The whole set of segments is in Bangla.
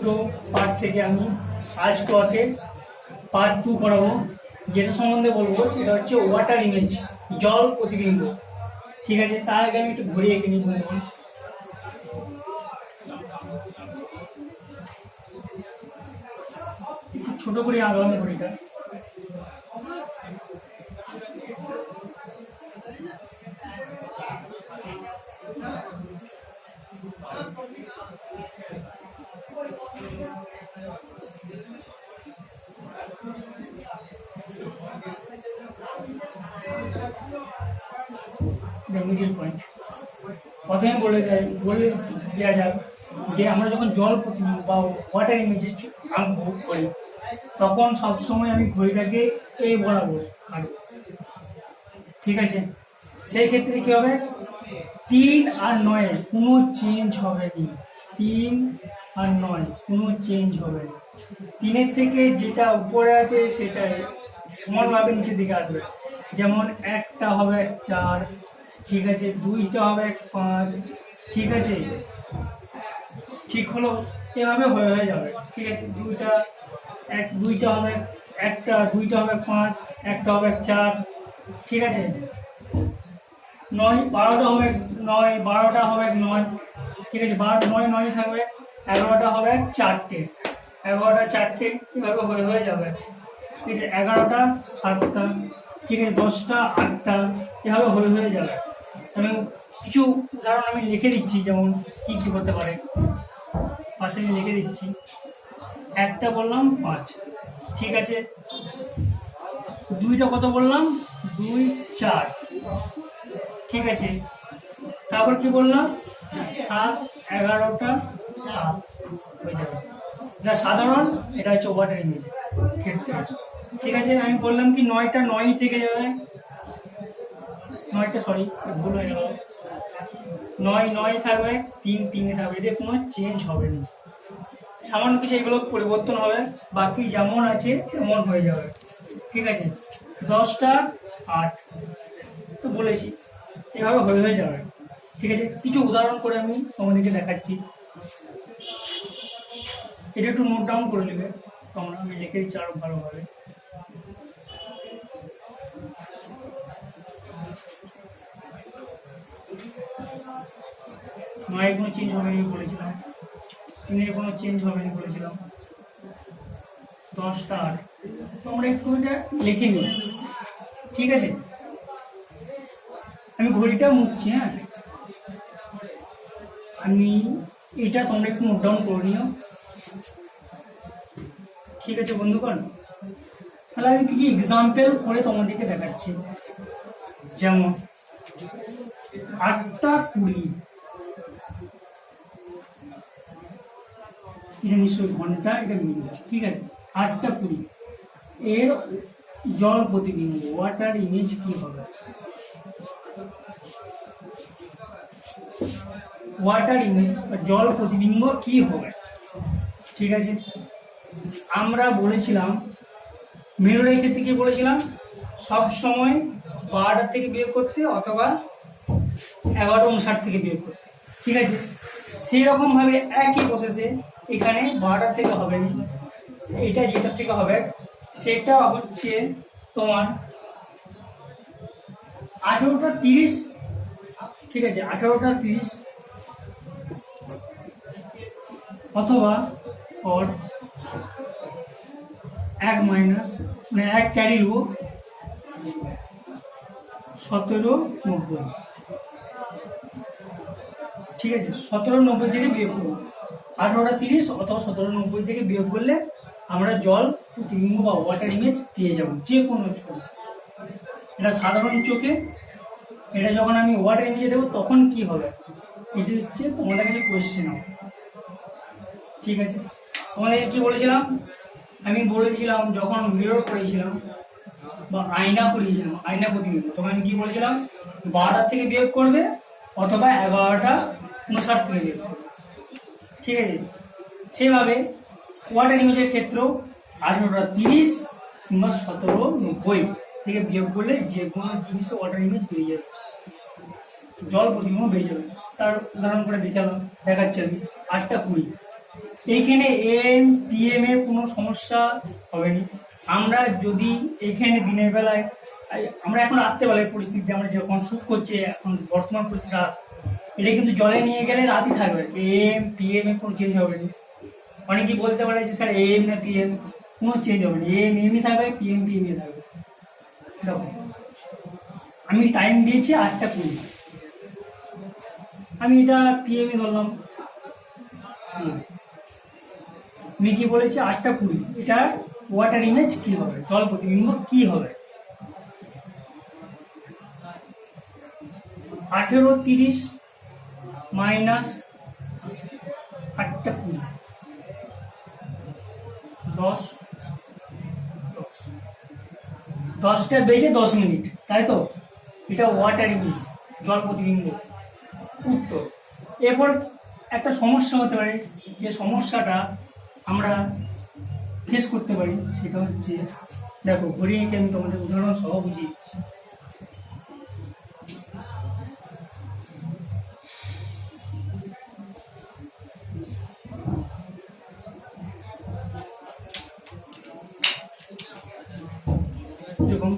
চিত্র পার্ট থেকে আমি আজ তোমাকে পার্ট 2 করাবো। যেটা সম্বন্ধে বলবো সেটা হচ্ছে ওয়াটার ইমেজ, জল প্রতিবিম্ব। ঠিক আছে, তার আগে আমি একটু ঘুরে এঁকে নিই বন্ধুগণ। একটু ছোট করে আঁকলাম ঘড়িটা। মিডিল পয়েন্ট প্রথমে বলে দেওয়া যাক যে আমরা যখন জল প্রতিবিম্ব বা ওয়াটার ইমেজ আঁকবো করি, তখন সবসময় আমি ঘড়িটাকে এই বরাবর কাটবো। ঠিক আছে, সেই ক্ষেত্রে কি হবে, 3 আর 9 কোনো চেঞ্জ হবে না। 3 আর 9 কোনো চেঞ্জ হবে না। 3-এর থেকে যেটা উপরে আছে সেটাই সমানভাবে নিচের দিকে আসবে। যেমন একটা হবে 4, ঠিক আছে, 2টা হবে 5, ঠিক আছে, ঠিক হলো, এভাবে হয়ে যাবে। ঠিক আছে, 2টা হবে 2টা হবে 5, একটা হবে 4, ঠিক আছে, 12টা হবে 9, ঠিক আছে, 9 থাকবে, 11টা হবে 4টে, 4টে, এভাবে হয়ে যাবে। ঠিক আছে, 11টা 7টা, ঠিক আছে, 10টা 8টা, এভাবে হয়ে যাবে। এবং কিছু উদাহরণ আমি লিখে দিচ্ছি, যেমন কি হতে পারে পাশে আমি লিখে দিচ্ছি। একটা বললাম 5, ঠিক আছে, 2টা কত বললাম 2, 4, ঠিক আছে, তারপর কি বললাম 7, 11টা 7 হয়ে যাবে। এটা সাধারণ, এটা হচ্ছে ওয়াটার ইমেজ ক্ষেত্রে। ঠিক আছে, আমি বললাম কি 9টা 9 থেকে যাবে, 9টা সরি ভুল হয়ে গেল, 9 থাকবে, 3 থাকবে, এদের কোনো চেঞ্জ হবে না। সামান্য কিছু এগুলো পরিবর্তন হবে, বাকি যেমন আছে তেমন হয়ে যাবে। ঠিক আছে, 10টা 8 তো বলেছি, এভাবে হয়ে যাবে। ঠিক আছে, কিছু উদাহরণ করে আমি তোমাদেরকে দেখাচ্ছি, এটা একটু নোট ডাউন করে নেবে তোমরা, আমি লিখে দিচ্ছি আরো ভালোভাবে। নয় কোনো চেঞ্জ হবে না বলেছিলাম, 3-এর কোনো চেঞ্জ হবে না বলেছিলাম, 10টা 8, তোমরা একটু এটা লিখে নিও। ঠিক আছে, আমি ঘড়িটা মুছছি। হ্যাঁ, আমি এটা তোমরা একটু নোট ডাউন করে নিও। ঠিক আছে বন্ধুগণ, তাহলে আমি কিছু এক্সাম্পল করে তোমাদেরকে দেখাচ্ছি। যেমন 8টা 20, এটা নিশ্চয়ই ঘন্টা, এটা মিনিট। ঠিক আছে, 8টা 20, এর জল প্রতিবিম্ব ওয়াটার ইমেজ কি হবে? ওয়াটার ইমেজ বা জল প্রতিবিম্ব কি হবে? ঠিক আছে, আমরা বলেছিলাম মিররের ক্ষেত্রে কি বলেছিলাম, সব সময় 12টা থেকে বিয়োগ করতে অথবা 11:59 থেকে বিয়োগ করতে। ঠিক আছে, সেই রকম ভাবে একই প্রসেসে এখানে 12টা থেকে হবে না, এটা যেটা থেকে হবে সেটা হচ্ছে তোমার 18টা 30। ঠিক আছে, 18টা 30 অথবা और 1 মাইনাস মানে 1 ক্যারি নেব 1790। ঠিক আছে, 1790 থেকে বিয়োগ করবো, 18টা 30 অথবা 1790 থেকে বিয়োগ করলে আমরা জল প্রতিবিম্ব বা ওয়াটার ইমেজ পেয়ে যাবো, যে কোনো ছবি। এটা সাধারণ চোখে, এটা যখন আমি ওয়াটার ইমেজে দেবো তখন কি হবে, এটি হচ্ছে তোমাদের কাছে কোয়েশ্চেন হবে। ঠিক আছে, তোমাদের কি বলেছিলাম, আমি বলেছিলাম যখন মিরর করেছিলাম বা আয়না করিয়েছিলাম, আয়না প্রতিবিম্ব, তখন আমি কি বলেছিলাম 12টা থেকে বিয়োগ করবে অথবা 11:59 থেকে বিয়োগ করবে। ঠিক আছে, সেভাবে ওয়াটার ইমেজের ক্ষেত্রেও 18টা 30 কিংবা 1790 থেকে বিয়োগ করলে যে কোনো জিনিসে ওয়াটার ইমেজ বেরিয়ে যাবে, জল প্রতিবিম্ব বেরিয়ে যাবে। তার উদাহরণ করে দেখাচ্ছি আমি 8টা 20, এইখানে এম পিএম এর কোনো সমস্যা হবে না। আমরা যদি এখানে দিনের বেলায় আমরা এখন রাত্রেবেলায় পরিস্থিতি আমরা যখন শুট করছি এখন বর্তমান পরিস্থিতি রাত, এটা কিন্তু জলে নিয়ে গেলে রাতই থাকবে, এম পিএম এর কোনো চেঞ্জ হবে না। অনেকেই বলতে পারে যে স্যার এম না পিএম, কোনো চেঞ্জ হবে না, এম এমই থাকবে, পিএম পিএমই থাকবে। দেখো আমি টাইম দিয়েছি 8:20, আমি এটা পিএমই ধরলাম। আমি কি বলেছি 8:20, এটা ওয়াটার ইমেজ কি হবে, জল প্রতিবিম্ব কি হবে। 18:30 মাইনাস 8:20, 10টা বেজে 10 মিনিট, তাই তো? এটা ওয়াটার ইমেজ, জল প্রতিবিম্ব উত্তর। এরপর একটা সমস্যা হতে পারে, যে সমস্যাটা আমরা ফেস করতে পারি সেটা হচ্ছে, দেখো ঘড়িকে আমি তোমাদের উদাহরণ সহ বুঝিয়ে দিচ্ছি। দেখুন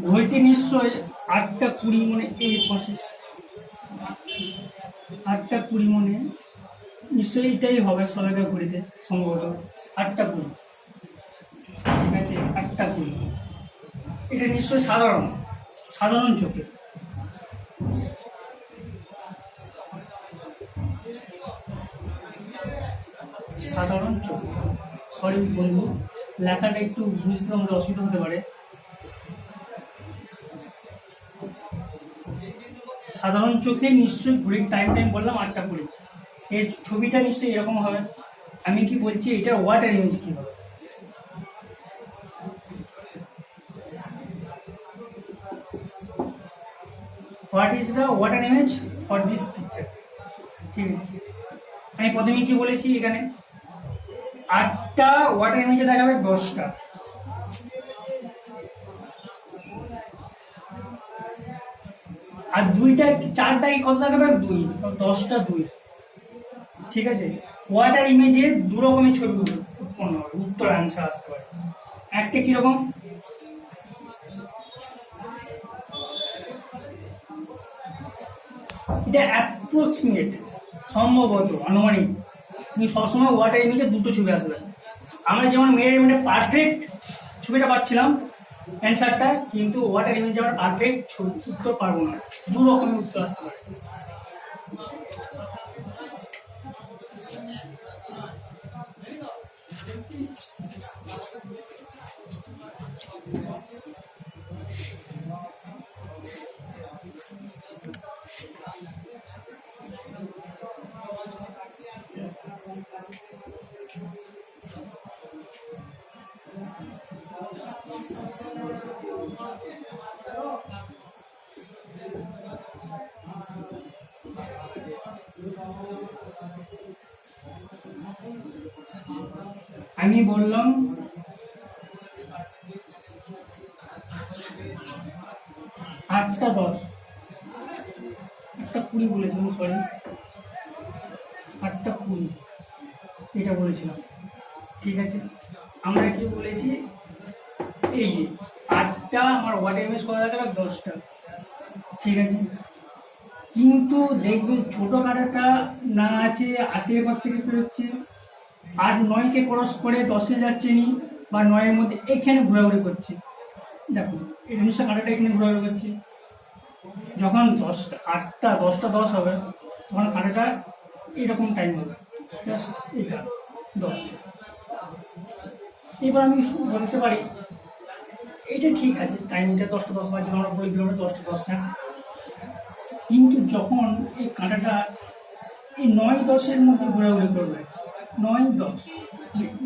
ঘড়িতে নিশ্চয় 8:20 মনে এই প্রসেস, 8:20 মনে নিশ্চয়ই এটাই হবে সবাইকার ঘড়িতে সম্ভবত 8:20, ঠিক আছে? 8:20 এটা নিশ্চয়ই সাধারণ চোখে। সাধারণ চোখ, সরি বন্ধু, লেখাটা একটু বুঝতে আমাদের অসুবিধা হতে পারে। সাধারণ চোখে নিশ্চয়ই ঘড়ির টাইম বললাম 8:20, এর ছবিটা নিশ্চয়ই এরকম হবে। আমি কি বলছি এটা ওয়াটার ইমেজ কি হবে। What is the water image for this picture, ঠিক আছে? আমি প্রথমে কি বলেছি, এখানে 8টা ওয়াটার ইমেজে দেখাবে 10টা, আর 4টাকে কত দেখাবে 2, 10টা 2, ঠিক আছে? ওয়াটার ইমেজে দু রকমের ছবি উৎপন্ন হবে, উত্তর অ্যান্সার আসতে পারে। একটা কিরকম, এটা অ্যাপ্রক্সিমেট, সম্ভবত আনুমানিক, তুমি সবসময় ওয়াটার ইমেজে দুটো ছবি আসবে। আমরা যেমন মেজারমেন্টে পারফেক্ট ছবিটা পাচ্ছিলাম অ্যান্সারটা, কিন্তু ওয়াটার ইমেজে আমরা পারফেক্ট ছবি উত্তর পারবো না, দু রকমের উত্তর আসতে পারে। আমি বললাম 8:10, 8:20 বলেছিলাম, সরি 8:20 এটা বলেছিলাম, ঠিক আছে? আমরা কি বলেছি, এই যে 8টা আমার ওয়াটার ইমেজ করা দেখাবে 10টা, ঠিক আছে? কিন্তু দেখবেন ছোট কাটাটা না আছে 8-এর ঘর থেকে বেরোচ্ছে, 8-9কে ক্রস করে 10-এ যাচ্ছে নি, বা 9-এর মধ্যে এখানে ঘোরাঘুরি করছে। দেখুন এই জিনিসটা কাটাটা এখানে ঘোরাঘুরি করছে। যখন 8:10 হবে তখন কাটাটা এরকম টাইম হবে, এটা 10। এবার আমি বলতে পারি এটা ঠিক আছে, টাইমটা 10:10 বাজছে, আমরা বলে দিলাম 10:10, কিন্তু যখন এই কাঁটাটা এই 9-10-এর মধ্যে ঘোরাঘুরি করবে, 9-10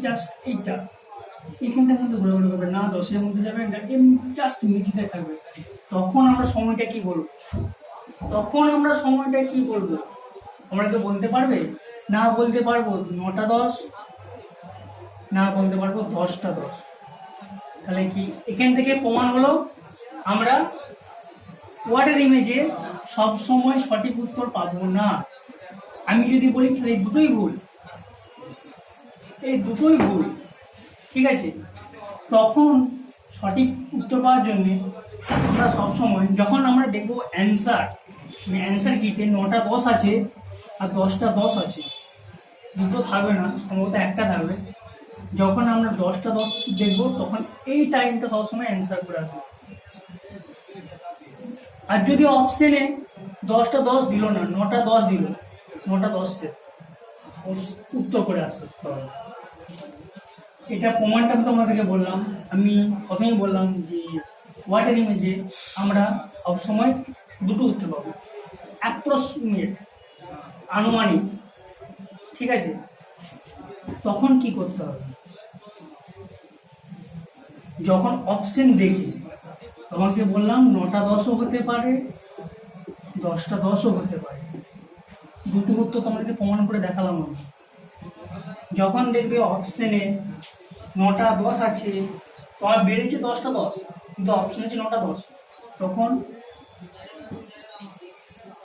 জাস্ট এইটা এখানটার মধ্যে ঘোরাঘুরি করবে না, 10-এর মধ্যে যাবে না, জাস্ট মিডিলে থাকবে। তখন আমরা সময়টা কি বলবো? তোমরা কেউ বলতে পারবে? না বলতে পারবো 9টা 10, না বলতে পারবো 10টা 10। তাহলে কি এখান থেকে প্রমাণ হলো আমরা ওয়াটার ইমেজে সব সময় সঠিক উত্তর পাবো না। আমি যদি বলি এই দুটোই ভুল, ঠিক আছে, তখন সঠিক উত্তর পাওয়ার জন্য আমরা সবসময় যখন আমরা দেখবো অ্যান্সার কিতে 9টা 10 আছে আর 10টা 10 আছে, দুটো থাকবে না, সম্ভবত একটা থাকবে। যখন আমরা 10টা 10 দেখবো তখন এই টাইমটা সবসময় অ্যান্সার করে আসবে। আর যদি অপশনে 10টা 10 দিল না, 9টা 10 দিল, 9টা 10 উত্তর করে আসতে হবে। এটা প্রমাণটা আমি তোমাদেরকে বললাম। আমি প্রথমেই বললাম যে ওয়াটার ইমেজে আমরা সবসময় দুটো উত্তর পাবো, অ্যাপ্রক্সিমেট, আনুমানিক, ঠিক আছে। তখন কি করতে হবে? যখন অপশন দেখি, তোমাকে বললাম 9টা 10ও হতে পারে, 10টা 10ও হতে পারে, দুটো উত্তর তোমাদেরকে প্রমাণ করে দেখালাম আমি। যখন দেখবে অপশনে 9টা 10 আছে, তোমার বেড়েছে 10টা 10, কিন্তু অপশন আছে 9টা 10, তখন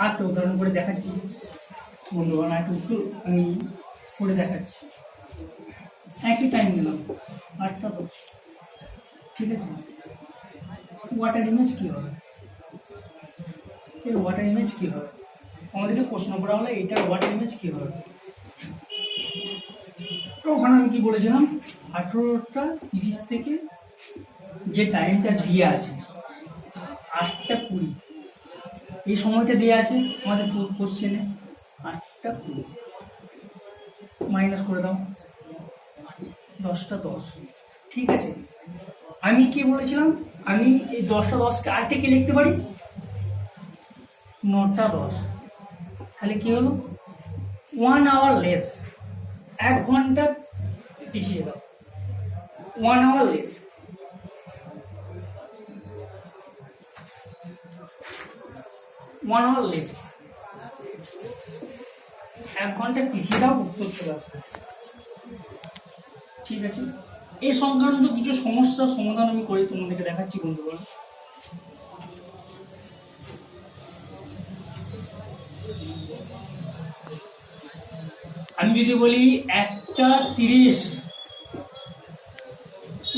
আরেকটা উদাহরণ করে দেখাচ্ছি বন্ধুগণ, একটা উত্তর আমি করে দেখাচ্ছি। একই টাইম নিলাম 8টা 10, ঠিক আছে। ওয়াটার ইমেজ কি হবে? এর ওয়াটার ইমেজ কি হবে? আমাদেরকে প্রশ্ন করা হলো এটার ওয়াটার ইমেজ কি হবে। ওখানে আমি কি বলেছিলাম, 18:30 থেকে যে টাইমটা দিয়ে আছে 8:20, এই সময়টা দিয়ে আছে আমাদের কোশ্চেনে 8:20, মাইনাস করে দাও 10টা 10, ঠিক আছে। আমি কি বলেছিলাম, আমি এই 10টা 10কে আরেকটা কি লিখতে পারি, 9টা 10, তাহলে কি হলো 1 আওয়ার লেস, 1 ঘন্টা পিছিয়ে দাও, 1 আওয়ার লেস, 1 আওয়ার লেস, 1 ঘন্টা পিছিয়ে দাও, উত্তর চলে আসবে, ঠিক আছে। এই সংক্রান্ত কিছু সমস্যার সমাধান আমি করে তোমাদেরকে দেখাচ্ছি বন্ধুগণ। আমি যদি বলি 1:30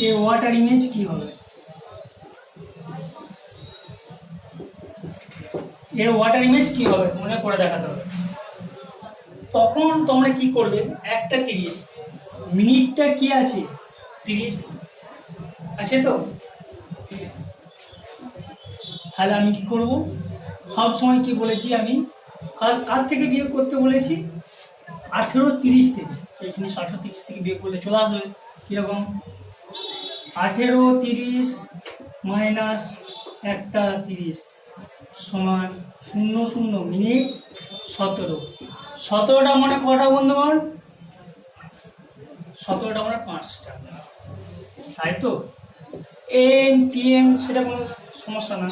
এর ওয়াটার ইমেজ কি হবে? এর ওয়াটার ইমেজ কি হবে তোমাকে করে দেখাতে হবে। তখন তোমরা কি করবে, 1:30, মিনিটটা কি আছে 30 আছে তো, তাহলে আমি কি করব, সব সময় কি বলেছি আমি, কার থেকে বিয়োগ করতে বলেছি, 18:30 থেকে। এখানে 18:30 থেকে বিয়োগ করলে চলে আসবে কিরকম, 18:30 মাইনাস 1:30 সমান 00 মিনিট 17। 17টা মানে কটা বন্ধুগণ? 17টা মানে 5টা, তাই তো। এম PM সেটা কোনো সমস্যা না,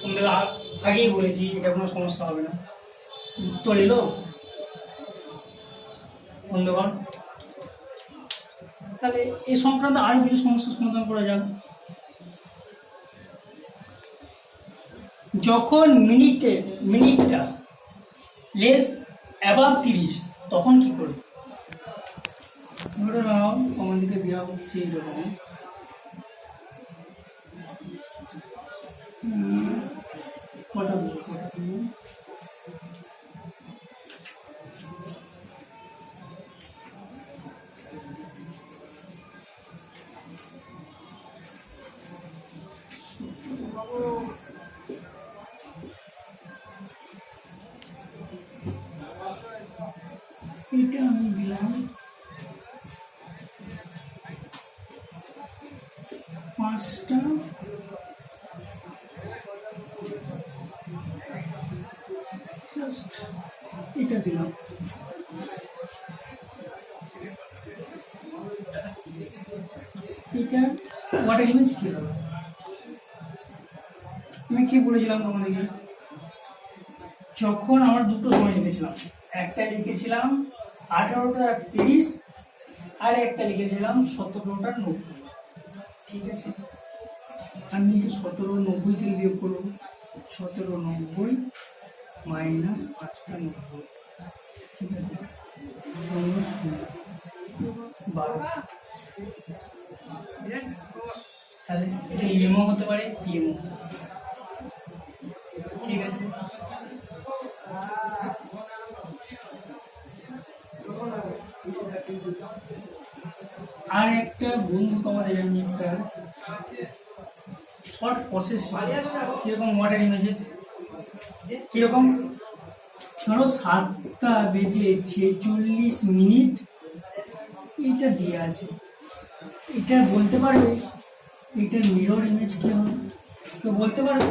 তোমাদের আগেই বলেছি এটা কোনো সমস্যা হবে না। উত্তর এলো বন্ধুগণ। তাহলে এই সংক্রান্ত আরো কিছু সমস্যার সমাধান করা যাক। যখন মিনিটটা লেস অ্যাবাভ 30, তখন কি করবে? ধরে নাও আমাদেরকে দেওয়া হচ্ছে এইরকম, কটা এটা আমি দিলাম 5টা, এটা দিলাম। এটা ওয়াটার ইমেজ কি হবে? আমি কি বলেছিলাম তোমাদেরকে, যখন আমার দুটো সময় লিখেছিলাম, একটা লিখেছিলাম 18:30 আর একটা লিখেছিলাম 17:90। ঠিক আছে, আমি এটা 17:90 থেকে বিয়োগ করবো। 17:90 মাইনাস 5:90। ঠিক আছে, 12। তাহলে এটা ইএমও হতে পারে, পিএমও। ঠিক আছে, আর একটা বন্ধু তোমাদের আমি একটা শর্ট প্রসেস কিরকম ওয়াটার ইমেজে কিরকম, ধরো 7:46 এটা দিয়ে আছে, এটা বলতে পারবে এটা মিরর ইমেজ কি হবে? তো বলতে পারবে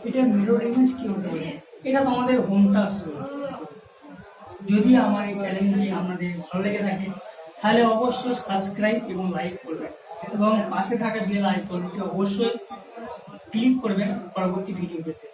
এটা মিরর ইমেজ কি হতে পারে? এটা তোমাদের হোম টাস্ক। যদি আমার এই চ্যানেলটি আপনাদের ভালো লেগে থাকে তাহলে অবশ্যই সাবস্ক্রাইব এবং লাইক করবেন, এবং পাশে থাকা বেল আইকনটি অবশ্যই ক্লিক করবেন পরবর্তী ভিডিও পেতে।